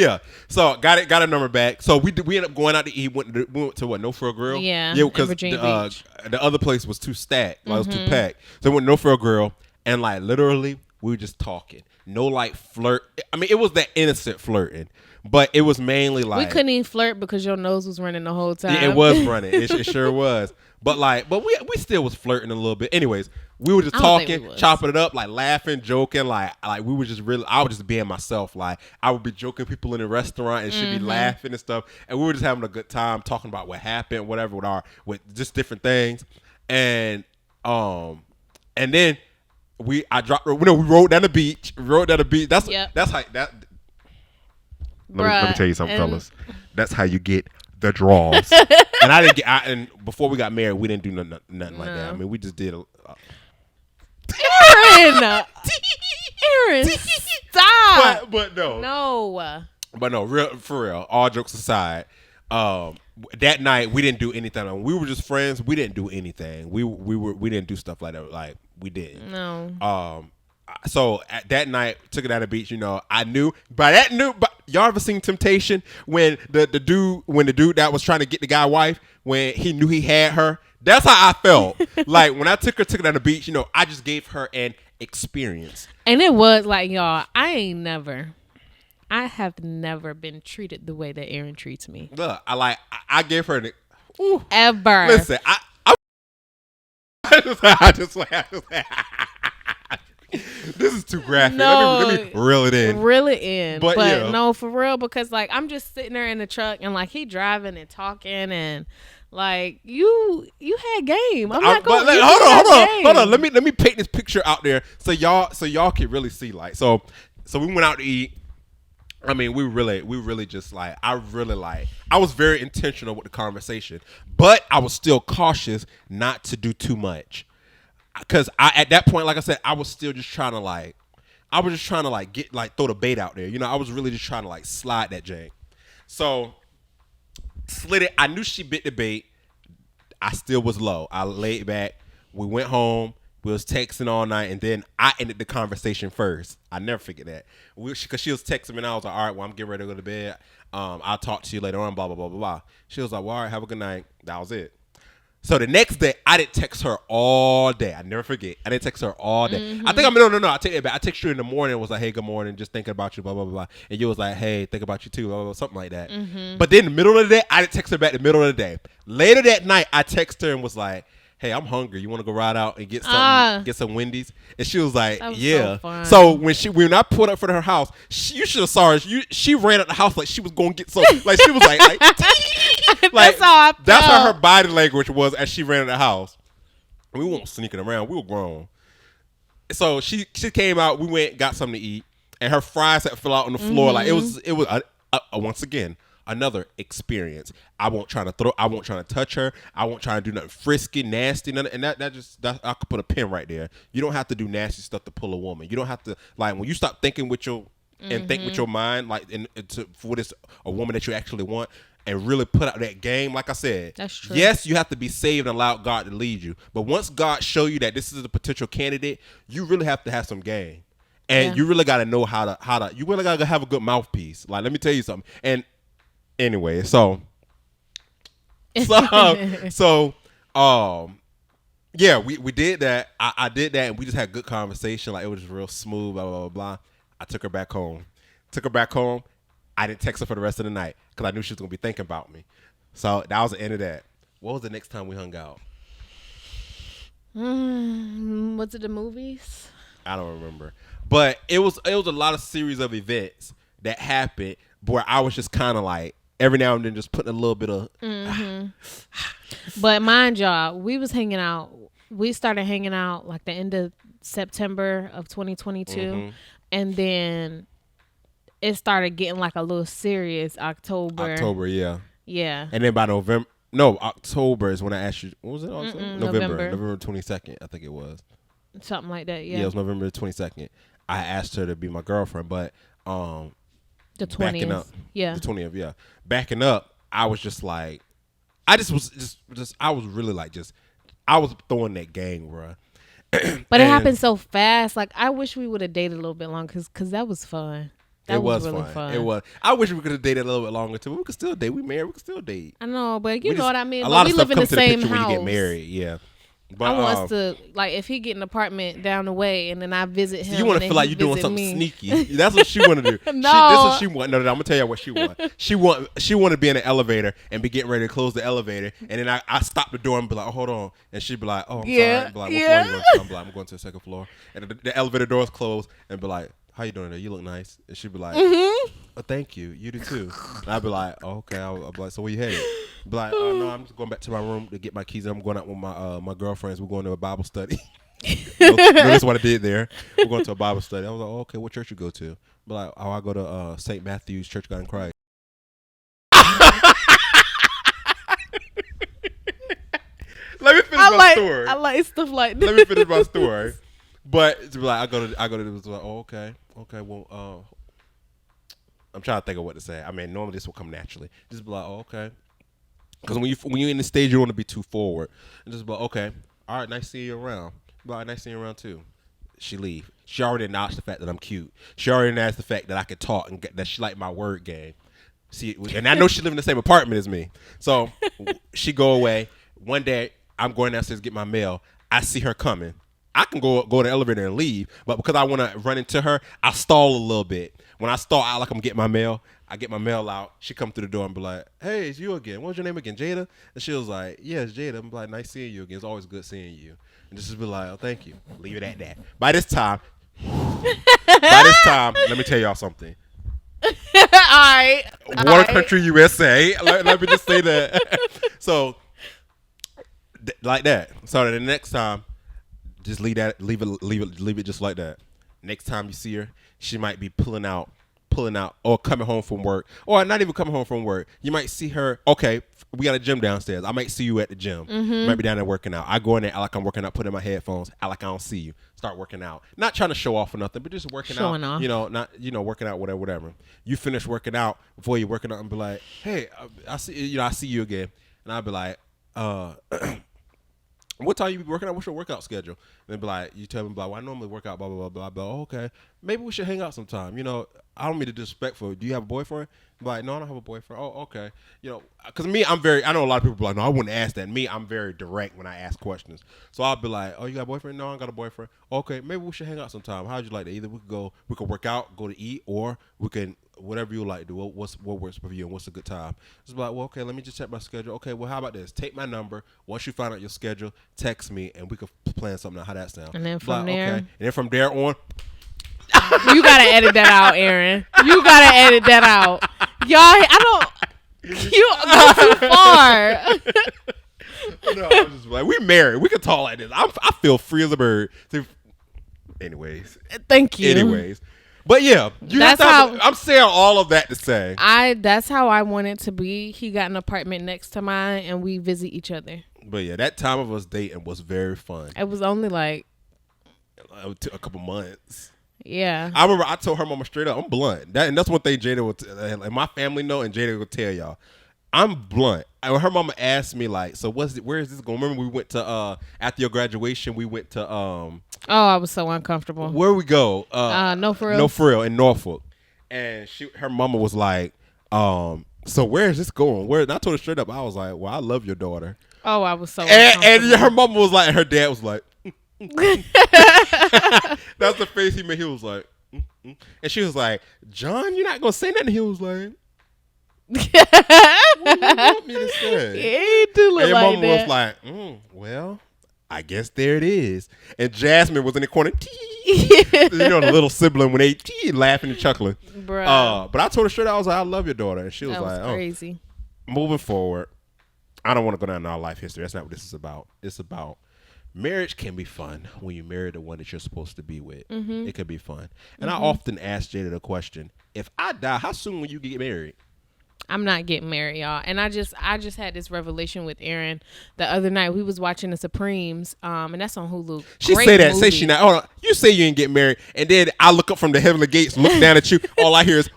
got her number back. So we ended up going out to eat. We went to what, No Frill Grill? Yeah, because the other place was too stacked. It was too packed. So we went to No Frill Grill, and literally we were just talking. No flirt. I mean, it was that innocent flirting, but it was mainly we couldn't even flirt because your nose was running the whole time. Yeah, it was running. It sure was. But we still was flirting a little bit. Anyways, we were just talking, chopping it up, laughing, joking, we were just really. I was just being myself. I would be joking people in the restaurant and she'd be laughing and stuff, and we were just having a good time talking about what happened, whatever, with just different things, and then I dropped her. We rode down the beach. That's how that. Let me tell you something, fellas. That's how you get the draws. And I didn't get. And before we got married, we didn't do nothing like that. I mean, we just did. Aaron, stop. But no. No. But no, for real. All jokes aside, that night we didn't do anything. We were just friends. We didn't do anything. We didn't do stuff like that. Like we didn't. No. So at that night, took it out of the beach. You know, I knew by that new. But y'all ever seen Temptation when the dude that was trying to get the guy wife when he knew he had her? That's how I felt. Like when I took it out of the beach. You know, I just gave her an experience. And it was like, y'all, I have never been treated the way that Aaron treats me. Look, I gave her an. Ever. Listen, I just this is too graphic. No, let me reel it in. Reel it in. But yeah. No, for real, because like I'm just sitting there in the truck and like he driving and talking and like you had game. I'm not going. Hold on. Let me paint this picture out there so y'all can really see. Like so we went out to eat. I mean, we really just like I was very intentional with the conversation, but I was still cautious not to do too much. Because at that point, like I said, I was still just trying to get like throw the bait out there. You know, I was really just trying to like slide that jank. So slid it. I knew she bit the bait. I still was low. I laid back. We went home. We was texting all night, and then I ended the conversation first. I never forget that. Because she was texting me, and I was like, all right, well, I'm getting ready to go to bed. I'll talk to you later on, blah, blah, blah, blah, blah. She was like, well, all right, have a good night. That was it. So the next day, I didn't text her all day. I never forget. I didn't text her all day. Mm-hmm. I think no. I take it back. I texted you in the morning and was like, hey, good morning. Just thinking about you, blah, blah, blah. And you was like, hey, think about you too, blah, blah, blah, something like that. Mm-hmm. But then in the middle of the day, I didn't text her back in the middle of the day. Later that night, I texted her and was like, hey, I'm hungry. You want to go ride out and get some Wendy's? And she was like, yeah. So when I pulled up for her house, you should have saw her. She ran out the house like she was going to get some. Like she was like that's how I felt. That's how her body language was as she ran out the house. We weren't sneaking around. We were grown. So she came out. We went, got something to eat, and her fries had fell out on the floor. Mm-hmm. Like it was once again another experience. I won't try to touch her. I won't try to do nothing frisky, nasty, nothing. And that I could put a pin right there. You don't have to do nasty stuff to pull a woman. You don't have to, like, when you stop thinking with your and think with your mind, like, for this a woman that you actually want, and really put out that game. Like I said, that's true. Yes, you have to be saved and allow God to lead you. But once God show you that this is a potential candidate, you really have to have some game. And you really got to know how to. You really got to have a good mouthpiece. Like, let me tell you something. And anyway, so yeah, we did that. I did that, and we just had good conversation. Like, it was real smooth, blah, blah, blah, blah. I took her back home. I didn't text her for the rest of the night because I knew she was going to be thinking about me. So that was the end of that. What was the next time we hung out? Was it the movies? I don't remember. But it was a lot of series of events that happened where I was just kind of like, every now and then just putting a little bit of. But mind y'all, we was hanging out. We started hanging out like the end of September of 2022. Mm-hmm. And then it started getting like a little serious October, yeah. Yeah. And then by October is when I asked you. What was it? November 22nd, I think it was. Something like that, yeah. Yeah, it was November 22nd. I asked her to be my girlfriend, but the 20th. Backing up. Yeah. The 20th, yeah. Backing up, I was just like, I was really like I was throwing that gang, bro. But it happened so fast. Like, I wish we would have dated a little bit longer because that was fun. That was really fun. It was. I wish we could have dated a little bit longer too. We could still date. We married. We could still date. I know, but you know what I mean. A lot of stuff live in the same house when you get married. Yeah. But I want us to, like, if he get an apartment down the way and then I visit him. You want to feel like you're doing something sneaky. That's what she want to do. No. This is what she want. No, I'm gonna tell you what she want. She want to be in an elevator and be getting ready to close the elevator, and then I stop the door and be like, oh, hold on, and she'd be like, oh, I'm sorry. And be like, what floor you going to? I'm like, I'm going to the second floor, and the elevator doors close, and be like, how you doing there? You look nice. And she'd be like, oh, thank you. You do too. And I'd be like, oh, okay. I'll be like, so where you headed? Be like, oh, no, I'm just going back to my room to get my keys. I'm going out with my girlfriends. We're going to a Bible study. That's what I did there. We're going to a Bible study. I was like, oh, okay, what church you go to? Be like, oh, I go to St. Matthew's Church of God in Christ. Let me finish my story. I like stuff like this. Let me finish my story. But to be like, I go to this. Like, oh, okay, well, I'm trying to think of what to say. I mean, normally this will come naturally. Just be like, oh, okay. Because when you're in the stage, you don't want to be too forward. And just be like, okay, all right, nice seeing you around. Be like, nice seeing you around too. She leave. She already acknowledged the fact that I'm cute. She already acknowledged the fact that I can talk and that she liked my word game. See, and I know she live in the same apartment as me. So she go away. One day, I'm going downstairs to get my mail. I see her coming. I can go to the elevator and leave, but because I want to run into her, I stall a little bit. When I stall out like I'm getting my mail, I get my mail out. She come through the door and be like, hey, it's you again. What was your name again, Jada? And she was like, yeah, it's Jada. I'm like, nice seeing you again. It's always good seeing you. And just be like, oh, thank you. Leave it at that. By this time, let me tell y'all something. All right. Water Country, USA. Let me just say that. So, like that. So the next time, just leave it just like that. Next time you see her, she might be pulling out, or coming home from work, or not even coming home from work. You might see her. Okay, we got a gym downstairs. I might see you at the gym. You might be down there working out. I go in there, act like I'm working out, put in my headphones, act like I don't see you. Start working out. Not trying to show off or nothing, but just working Showing out. off. Not working out, whatever. You finish working out before you're working out and be like, hey, I see you again, and I'll be like, what time you be working out? What's your workout schedule? And be like, you tell me, well, I normally work out, blah, blah, blah, blah, blah. Oh, okay. Maybe we should hang out sometime. I don't mean to disrespectful. Do you have a boyfriend? Be like, no, I don't have a boyfriend. Oh, okay. Because me, I know a lot of people be like, no, I wouldn't ask that. Me, I'm very direct when I ask questions. So I'll be like, oh, you got a boyfriend? No, I got a boyfriend. Okay, maybe we should hang out sometime. How'd you like that? Either we could work out, go to eat, or we can, whatever you like to do. What works for you and what's a good time? Just be like, well, okay, let me just check my schedule. Okay, well, how about this? Take my number. Once you find out your schedule, text me, and we could plan something out. How that sound? And then from there. Okay. And then from there on. You gotta edit that out, Aaron. You gotta edit that out. Y'all, I don't. You go too far. No, I'm just like, we married. We can talk like this. I feel free as a bird. Anyways. Thank you. Anyways. But yeah, I'm saying all of that to say. That's how I want it to be. He got an apartment next to mine and we visit each other. But yeah, that time of us dating was very fun. It was only like a couple months. Yeah. I remember I told her mama straight up, I'm blunt. And that's one thing Jada would, and my family know, and Jada will tell y'all. I'm blunt. And when her mama asked me, like, so where is this going? Remember we went to, after your graduation, we went to, oh, I was so uncomfortable. Where we go? No For Real. No For Real in Norfolk. And her mama was like, so where is this going? And I told her straight up, I was like, well, I love your daughter. Oh, I was so and her mama was like, and her dad was like, that's the face he made. He was like, and she was like, John, you're not gonna say nothing. He was like, what do you want me to say? He do look and your like mama that. was like, well, I guess there it is. And Jasmine was in the corner, the little sibling when they laughing and chuckling. Bruh. But I told her straight, I was like, I love your daughter, and she was like, crazy. Moving forward, I don't want to go down our life history. That's not what this is about. It's about marriage can be fun when you marry the one that you're supposed to be with. Mm-hmm. It could be fun. And I often ask Jada the question, if I die, how soon will you get married? I'm not getting married, y'all. And I just had this revelation with Aaron the other night. We was watching The Supremes, and that's on Hulu. She Great say that, movie. say she not. Hold on. You say you ain't getting married, and then I look up from the heavenly gates, look down at you. All I hear is,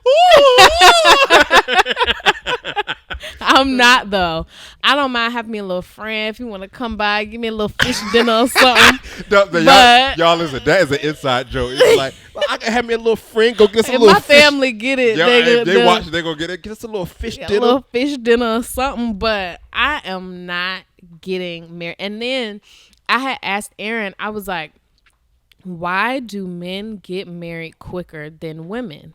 I'm not though. I don't mind having me a little friend if you want to come by, give me a little fish dinner or something. y'all listen, that is an inside joke. It's like, I can have me a little friend, go get us a if little my fish. family get it, they watch it, they gonna get it. Get us a little fish dinner. A little fish dinner or something. But I am not getting married. And then I had asked Aaron, I was like, why do men get married quicker than women?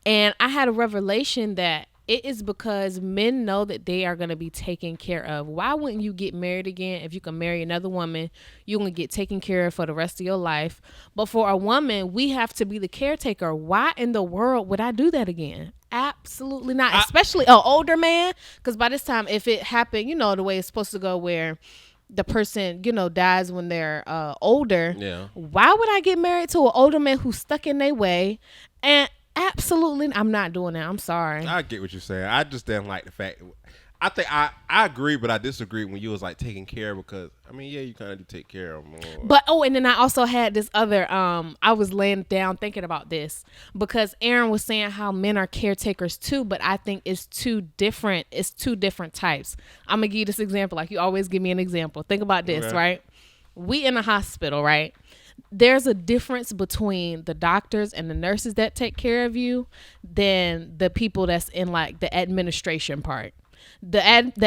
And I had a revelation that it is because men know that they are going to be taken care of. Why wouldn't you get married again if you can marry another woman? You're going to get taken care of for the rest of your life. But for a woman, we have to be the caretaker. Why in the world would I do that again? Absolutely not. Especially an older man. Because by this time, if it happened, the way it's supposed to go where the person, dies when they're older. Yeah. Why would I get married to an older man who's stuck in their way? And absolutely, I'm not doing that. I'm sorry. I get what you're saying. I just didn't like the fact. I think I agree, but I disagree when you was like taking care because I mean, yeah, you kind of do take care of them. But and then I also had this other I was laying down thinking about this because Aaron was saying how men are caretakers too, but I think it's two different types. I'm gonna give you this example, like you always give me an example. Think about this, Okay. right? We in a hospital, right? There's a difference between the doctors and the nurses that take care of you than the people that's in like the administration part. The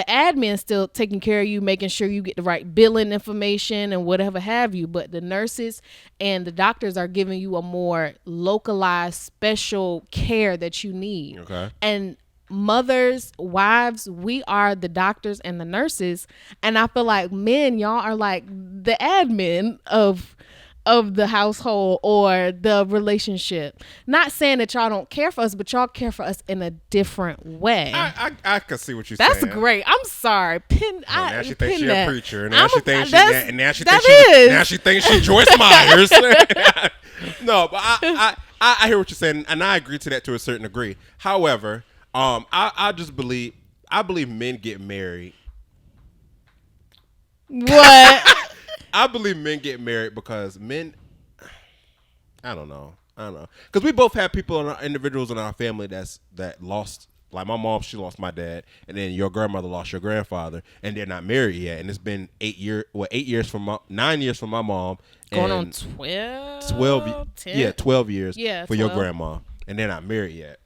admin still taking care of you, making sure you get the right billing information and whatever have you, but the nurses and the doctors are giving you a more localized special care that you need. Okay. And mothers, wives, we are the doctors and the nurses, and I feel like men, y'all are like the admin of the household or the relationship. Not saying that y'all don't care for us, but y'all care for us in a different way. I can see what you're saying. That's great. I'm sorry. Now she thinks pin she's that. a preacher. And now she thinks she thinks she's Joyce Myers. No, but I hear what you're saying, and I agree to that to a certain degree. However, I believe men get married. What? I believe men get married because men. I don't know. Because we both have individuals in our family that lost. Like my mom, she lost my dad, and then your grandmother lost your grandfather, and they're not married yet. And it's been 8 years. Well, 8 years from 9 years from my mom. Going and on 12? 12. 10? Yeah, 12 years. Yeah, for your 12. grandma, and they're not married yet.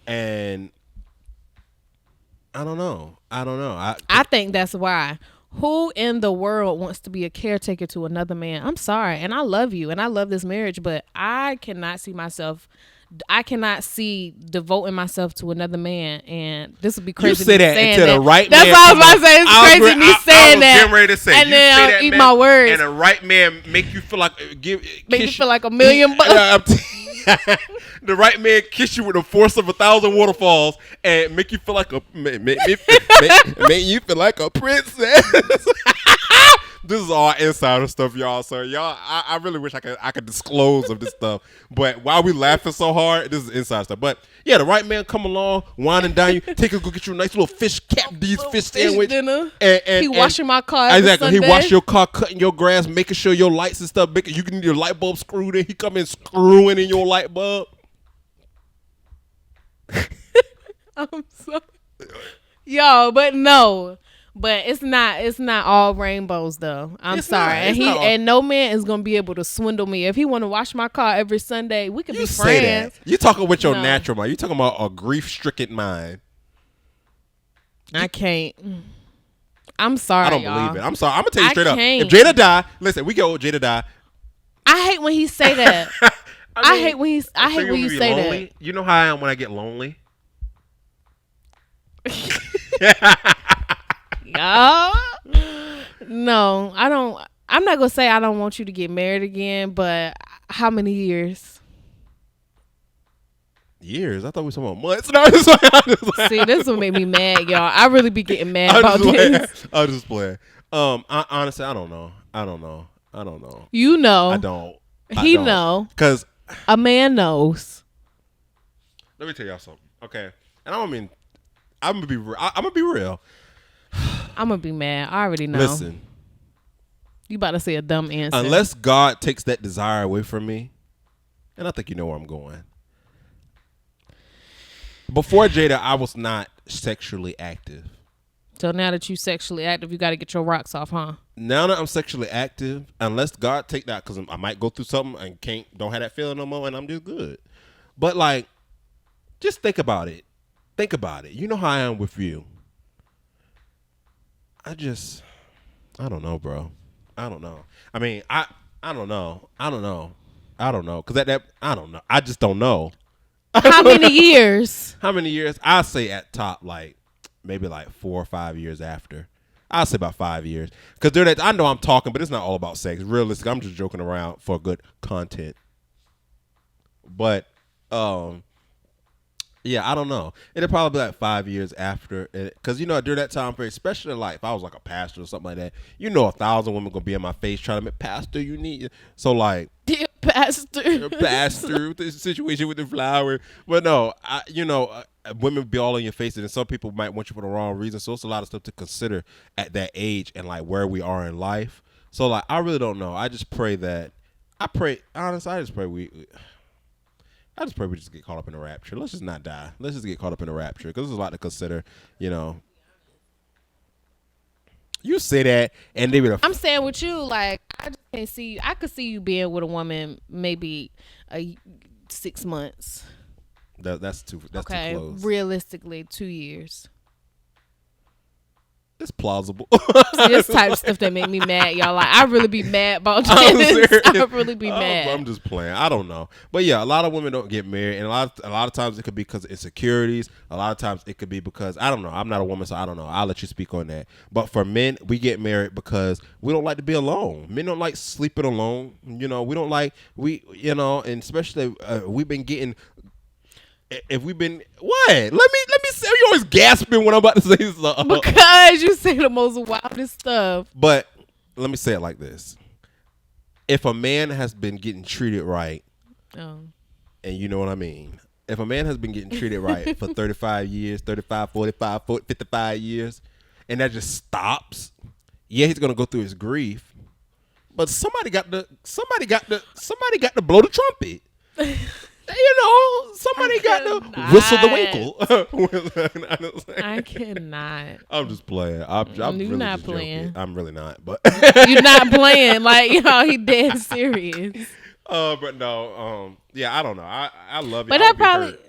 And I don't know. I think that's why. Who in the world wants to be a caretaker to another man? I'm sorry, and I love you, and I love this marriage, but I cannot see devoting myself to another man, and this would be crazy. You say that saying until the right That's man. what I was about to say. It's crazy me saying that. I was getting ready to say. And you then say I'll that, eat man, my words. And the right man make you feel like Make you feel like $1 million bucks. The right man kiss you with the force of 1,000 waterfalls and make you feel like make you feel like a princess. This is all insider stuff, y'all. So y'all, I really wish I could disclose of this stuff. But while we laughing so hard, this is inside stuff. But yeah, the right man come along, winding down you, take a go get you a nice little fish Cap's fish sandwich. Dinner. And He washing my car every exactly. Sunday. He wash your car, cutting your grass, making sure your lights and stuff. You can need your light bulb screwed in. He come in screwing in your light bulb. I'm sorry. Yo, but no. But it's not all rainbows though. I'm sorry. And no man is gonna be able to swindle me. If he wanna wash my car every Sunday, we could be friends. That. You talking with your natural mind. You talking about a grief stricken mind. I can't. I'm sorry. I don't y'all. believe it. I'm sorry. I'm gonna tell you straight up. Can't. If Jada die, listen, we go with Jada die. I hate when he say that. I hate when you say lonely? that. You know how I am when I get lonely? Yeah. No, I don't. I'm not gonna say I don't want you to get married again, but how many years? Years? I thought we were talking about months. No, I'm just like, See, this would make me mad, y'all. I really be getting mad about this. I was just playing. Honestly, I don't know. You know. I don't. He know. Because a man knows. Let me tell y'all something. Okay, and I'm gonna be real. I'm gonna be real. I'm gonna be mad. I already know. Listen, you about to say a dumb answer. Unless God takes that desire away from me, and I think you know where I'm going. Before Jada, I was not sexually active. So now that you sexually active, you got to get your rocks off, huh? Now that I'm sexually active, unless God take that, because I might go through something and don't have that feeling no more, and I'm just good. But like, just think about it. Think about it. You know how I am with you. I don't know, bro. I don't know. I mean, I don't know. Because I don't know. I just don't know. How many years? How many years? I'll say at top, maybe 4 or 5 years after. I'll say about 5 years. Because I know I'm talking, but it's not all about sex. Realistic, I'm just joking around for good content. But, yeah, I don't know. It'll probably be 5 years after. Because, during that time period, especially if I was a pastor or something like that, 1,000 women going to be in my face trying to make, Pastor, you need. So, Pastor. Pastor, the situation with the flower. But no, women be all in your face, and then some people might want you for the wrong reason. So it's a lot of stuff to consider at that age and like where we are in life. So like I really don't know. I just pray that honestly, I just pray we just get caught up in the rapture. Let's just not die. Let's just get caught up in the rapture because there's a lot to consider. You know, you say that, and they be I'm saying with you, like I just can't see you. I could see you being with a woman maybe 6 months. That's too Okay, too close. realistically, 2 years. It's plausible. See, this type of stuff that make me mad, y'all. Like I really be mad about this. I really be mad. I'm just playing. I don't know, but yeah, a lot of women don't get married, and a lot of times it could be because of insecurities. A lot of times it could be because I don't know. I'm not a woman, so I don't know. I'll let you speak on that. But for men, we get married because we don't like to be alone. Men don't like sleeping alone. You know, we don't like and especially we've been getting. If we've been what? Let me say. You always gasping when I'm about to say something because you say the most wildest stuff. But let me say it like this: if a man has been getting treated right, and you know what I mean, if a man has been getting treated right for 35 years, 35, 45, 55 years, and that just stops, yeah, he's gonna go through his grief, but somebody got to blow the trumpet. You know, somebody got to whistle the winkle. I cannot. I'm just playing. I'm you're really not just playing. Joking. I'm really not, but you're not playing. Like he dead serious. But no, yeah, I don't know. I love it. But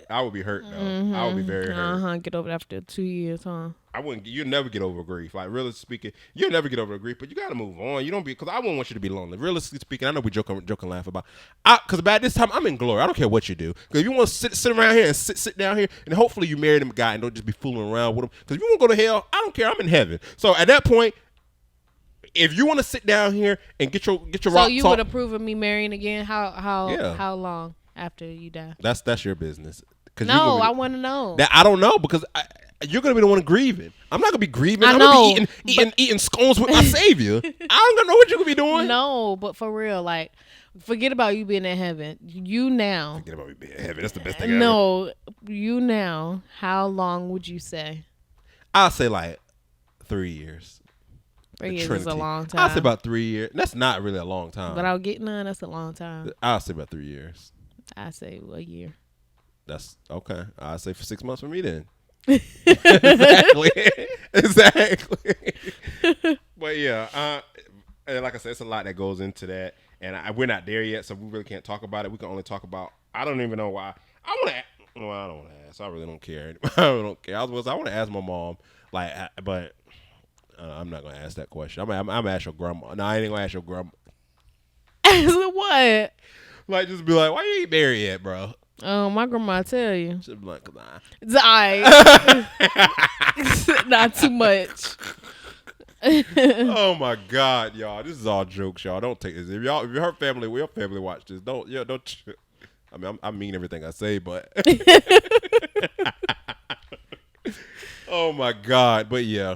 I would be hurt though. Mm-hmm. I would be very hurt. Get over it after 2 years, huh? I wouldn't. You'll never get over grief. Like realistically speaking, you'll never get over grief. But you got to move on. You don't be because I wouldn't want you to be lonely. Realistically speaking, I know we joke and laugh about. Because by this time I'm in glory. I don't care what you do. Because if you want to sit around here and sit down here, and hopefully you marry them guy and don't just be fooling around with him. Because if you want to go to hell, I don't care. I'm in heaven. So at that point, if you want to sit down here and get your so rock you talk, would approve of me marrying again? How long after you die? That's your business. No, I want to know. That I don't know because you're gonna be the one grieving. I'm not gonna be grieving. I'm gonna be eating scones with my savior. I don't gonna know what you're gonna be doing. No, but for real, like, forget about you being in heaven. You now. Forget about me being in heaven. That's the best thing ever. No, you now. How long would you say? I'll say like 3 years. 3 years is a long time. I'll say about 3 years. That's not really a long time. But I'll get none. That's a long time. I'll say about 3 years. I say a year. That's okay. I'll say for 6 months for me then. Exactly. But yeah, and like I said, it's a lot that goes into that, and we're not there yet, so we really can't talk about it. We can only talk about. I don't even know why. I want to. Well, I don't want to ask. I really don't care. I really don't care. I want to ask my mom, like, but I'm not gonna ask that question. I'm gonna ask your grandma. No, I ain't gonna ask your grandma. Ask what? Like, just be like, why you ain't married yet, bro? Oh, my grandma tell you. She'll be like, nah. Not too much. Oh my God, y'all! This is all jokes, y'all. Don't take this. If your family watch this, don't. I mean, I mean everything I say, but. Oh my God! But yeah,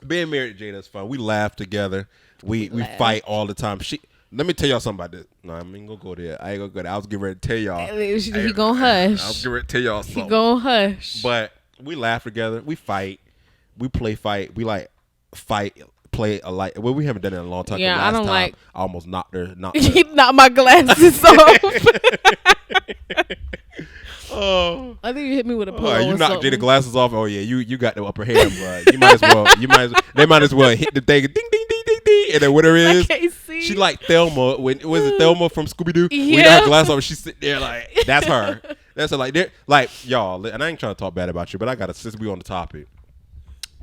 being married to Jada is fun. We laugh together. We fight all the time. Let me tell y'all something about this. No, I ain't gonna go there. I ain't gonna go there. I was getting ready to tell y'all. He gonna hush. I was getting ready to tell y'all something. He gonna hush. But we laugh together. We fight. We play fight. We like fight, play a light. Well, we haven't done it in a long time. Yeah, I don't like. I almost knocked her. He knocked my glasses off. Oh, I think you hit me with a pillow. You knocked Jada glasses off. Oh yeah, you got the upper hand, bro. You might as well. They might as well hit the thing. Ding ding ding ding ding. And then whatever it is, I can't see. She like Thelma. Was it Thelma from Scooby Doo? Yeah. We knocked her glasses off. She's sitting there like that's her. That's her. Like y'all. And I ain't trying to talk bad about you, but I gotta since we on the topic.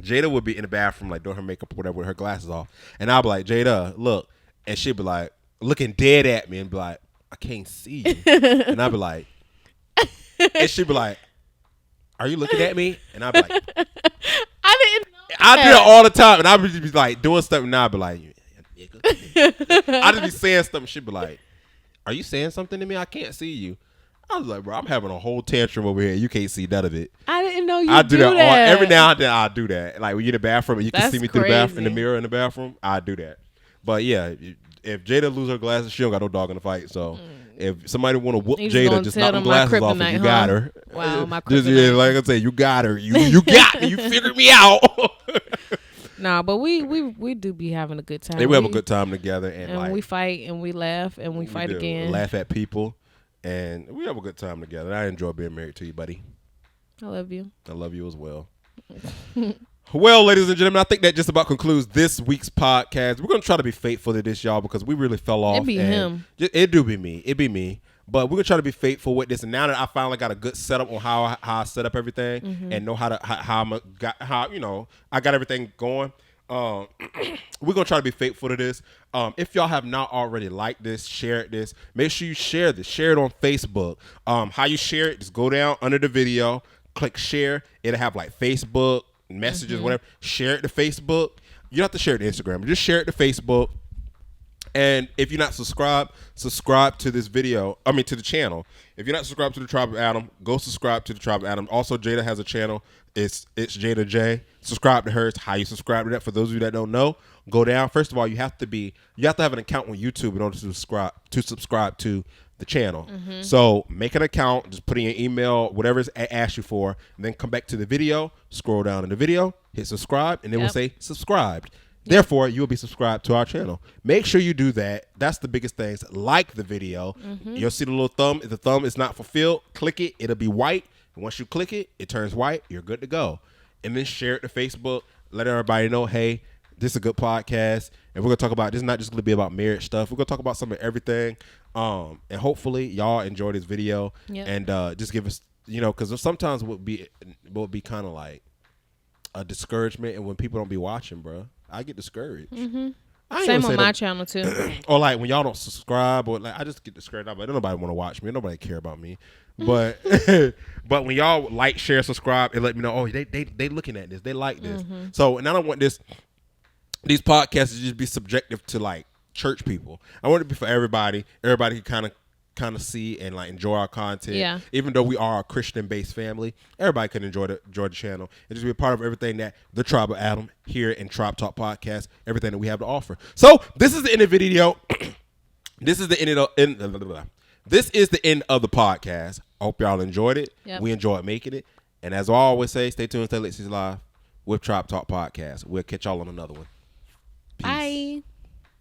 Jada would be in the bathroom like doing her makeup or whatever with her glasses off, and I'll be like, Jada, look, and she'd be like looking dead at me and be like, I can't see you, and I'd be like. And she'd be like, are you looking at me? And I'd be like, I didn't know I do that all the time. And I'd be like doing stuff and I'd be like, I'd just be saying stuff and she'd be like, are you saying something to me? I can't see you. I was like, bro, I'm having a whole tantrum over here. You can't see none of it. I didn't know you I do that. that. Every now and then I do that. Like when you're in the bathroom and you can see me through the bathroom in the mirror in the bathroom, I do that. But yeah, if Jada lose her glasses, she don't got no dog in the fight. So If somebody want to whoop You Jada, gonna just tell knock them them my glasses off, and kryptonite, you got huh? her. Wow, my Just, kryptonite. like I say, you got her. You got you figured me out. No, but we do be having a good time. We have a good time together, and like we fight and we laugh and we fight do. again. Laugh at people, and we have a good time together. I enjoy being married to you, buddy. I love you. I love you as well. Well, ladies and gentlemen, I think that just about concludes this week's podcast. We're gonna try to be faithful to this, y'all, because we really fell off. It be him. It do be me. It be me. But we're gonna try to be faithful with this. And now that I finally got a good setup on how I set up everything and know how I got everything going. We're gonna try to be faithful to this. If y'all have not already liked this, shared this, make sure you share this. Share it on Facebook. How you share it? Just go down under the video, click share. It'll have like Facebook messages, whatever. Share it to Facebook. You don't have to share it to Instagram. Just share it to Facebook. And if you're not subscribed, subscribe to this video. I mean, to the channel. If you're not subscribed to the Tribe of Adam, go subscribe to the Tribe of Adam. Also, Jada has a channel. It's Jada J. Subscribe to hers. How you subscribe to that? For those of you that don't know, go down. First of all, you have to have an account on YouTube in order to subscribe to the channel. So make an account. Just put in your email, whatever it asks you for, and then come back to the video. Scroll down in the video, hit subscribe, and it will say subscribed. Therefore, you will be subscribed to our channel. Make sure you do that. That's the biggest things. Like the video. You'll see the little thumb. If the thumb is not fulfilled, click it. It'll be white. And once you click it, it turns white. You're good to go. And then share it to Facebook. Let everybody know, hey, this is a good podcast. And we're going to talk about, this is not just going to be about marriage stuff. We're going to talk about some of everything. And hopefully y'all enjoy this video. And just give us, because sometimes what would be kind of like a discouragement. And when people don't be watching, bro. I get discouraged. Same on my channel too. Or like when y'all don't subscribe, or like I just get discouraged. But nobody want to watch me. Nobody care about me. But but when y'all like, share, subscribe, and let me know. Oh, they looking at this. They like this. So and I don't want these podcasts to just be subjective to like church people. I want it to be for everybody. Everybody can kind of see and like enjoy our content. Yeah. Even though we are a Christian-based family, everybody can enjoy the channel and just be a part of everything that the Tribe of Adam here in Tribe Talk Podcast, everything that we have to offer. So this is the end of the video. This is the end of the podcast. I hope y'all enjoyed it. Yep. We enjoyed making it. And as I always say, stay tuned, stay lit, live with Tribe Talk Podcast. We'll catch y'all on another one. Peace. Bye.